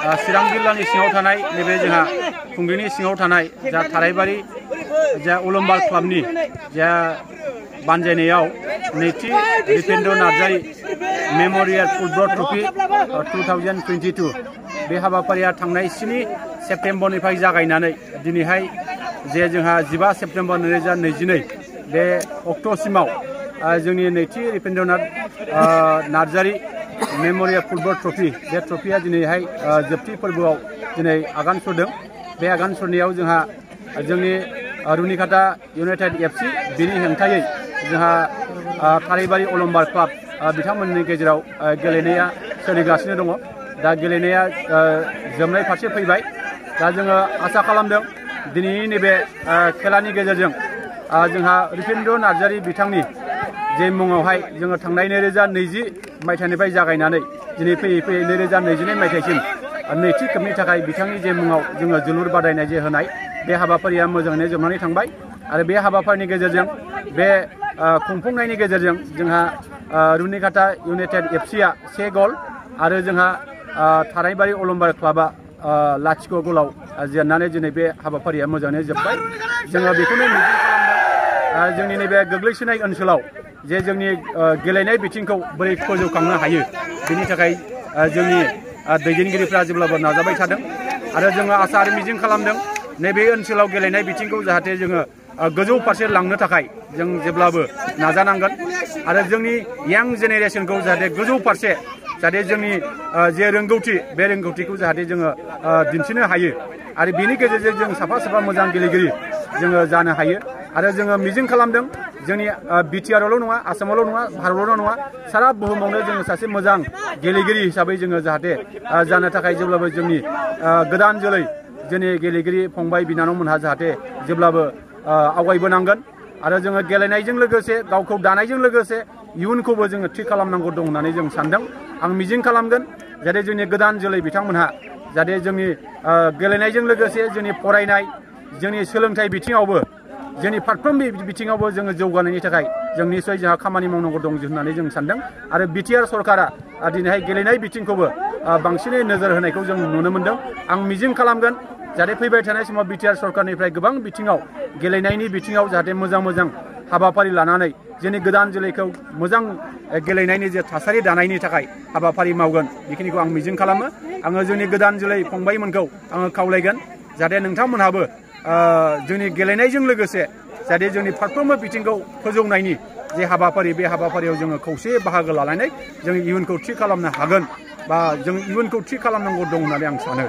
चिरां जिल्लानि सिङाव थानाय नैबे जोंहा खुंग्रिनि सिङाव थानाय जा थारायबारि जा अलंबार क्लाबनि जा बानजायनायाव नैथि Dipendra Narzary memorial football trophy 2022 बे हाबाफारिया थांनाय 7 सेप्तेम्बरनिफ्राय जागायनानै दिनैहाय जे जोंहा 15 सेप्तेम्बर 2022 बे अक्ट'सिमाव जोंनि नैथि Dipendra Narzary memorial football trophy बे ट्रफीया दिनैहाय जोबथि फोरबोआव दिनै आगान सुरदों। बे आगान सुरनायाव जोंहा जोंनि रुनिकाटा इउनाइटेड FC बिनि हेंथायै जोंहा थारायबारि अलंबार क्लाब बिथांमोननि गेजेराव गेलेनाया सोलिगासिनो दङ। दा गेलेनाया जोबनाय फारसे फैबाय। दा जोङो आसा खालामदों दिनैनि नैबे खेलानि गेजेरजों जोंहा दीपेन्द्र नार्जारी बिथांनि जे मुङावहाय जोङो थांनाय 2020 मायथाइनिफ्राय जागायनानै दिनै फैयै फैयै 2022 मायथाइसिम नैथि खेबनि थाखाय बिथांनि जे मुङाव जोङो जोलुर बादायनाय जे होनाय बे हाबाफारिया मोजाङैनो जोबनानै थांबाय। आरो बे हाबाफारिनि गेजेरजों बे खुंफुंनायनि गेजेरजों जोंहा रुनिकाटा इउनाइटेड FCआ 1 गल आरो जोंहा थारायबारि अलंबार क्लाबा 0 गलाव जेननानै दिनै बे हाबाफारिया मोजाङैनो जोब्बाय। जोङो बेखौनो मिजिं खालामदों जोंनि नैबे गोग्लैसोनाय ओनसोलाव जे जोंनि गेलेनाय बिथिंखौ बोरै फोजौखांनो हायो बेनि थाखाय जोंनि दैदेनगिरिफ्रा जेब्लाबो नाजाबाय थादों। आरो जोङो आसा आरो मिजिं खालामदों नैबे ओनसोलाव गेलेनाय बिथिंखौ जाहाथे जोङो गोजौ फारसे लांनो थाखाय जों जेब्लाबो नाजानांगोन। आरो जोंनि यां जेनेरेसनखौ जाहाथे गोजौ फारसे जाहाथे जोंनि जे रोंगौथि बे रोंगौथिखौ जाहाथे जोङो दिन्थिनो हायो आरो बेनि गेजेरजों जों साफा साफा मोजां गेलेगिरि जोङो जानो हायो। आरो जोङो मिजिं खालामदों जोंनि BTRआवल' नङा, आसामावल' नङा, भारतआवल' नङा, सारा बुहुमावनो जोङो सासे मोजां गेलेगिरि हिसाबै जोङो जाहाथे जानो थाखाय जेब्लाबो जोंनि गोदान जोलै जोंनि गेलेगिरि फंबाय बिनानावमोनहा जाहाथे जेब्लाबो आवगायबोनांगोन। आरो जोङो गेलेनायजों लोगोसे गावखौ दानायजों लोगोसे इयुनखौबो जोङो थि खालामनांगौ दं होननानै जों सानदों। आं मिजिं खालामगोन जाहाथे जोंनि गोदान जोलै बिथांमोनहा जाहाथे जोंनि गेलेनायजों लोगोसे जोंनि फरायनाय जोंनि सोलोंथाइ बिथिङावबो जोंनि फारफ्रोमबो बिथिङावबो जोङो जौगानायनि थाखाय जों निसय जोंहा खामानि मावनांगौ दं होननानै जों सानदों। आरो BTR सरकारा दिनैहाय गेलेनाय बिथिंखौबो बांसिनै नोजोर होनायखौ जों नुनो मोनदों। आं मिजिं खालामगोन जाहाथे फैबाय थानाय समाव BTR सरकारनिफ्राय गोबां बिथिङाव गेलेनायनि बिथिङाव जाहाथे मोजां मोजां हाबाफारि लानानै जोंनि गोदान जोलैखौ मोजां गेलेनायनि जे थासारि दानायनि थाखाय हाबाफारि मावगोन बेखिनिखौ आं मिजिं खालामो। आङो जोंनि गोदान जोलै फंबायमोनखौ आङो खावलायगोन जाहाथे नोंथांमोनहाबो जोंनि गेलेनायजों लोगोसे जाहाथे जोंनि फारफ्रोमबो बिथिंखौ फोजौनायनि जे हाबाफारि बे हाबाफारियाव जोङो खौसेयै बाहागो लानानै जों इयुनखौ थि खालामनो हागोन बा जों इयुनखौ थि खालामनांगौ दं होननानै आं सानो।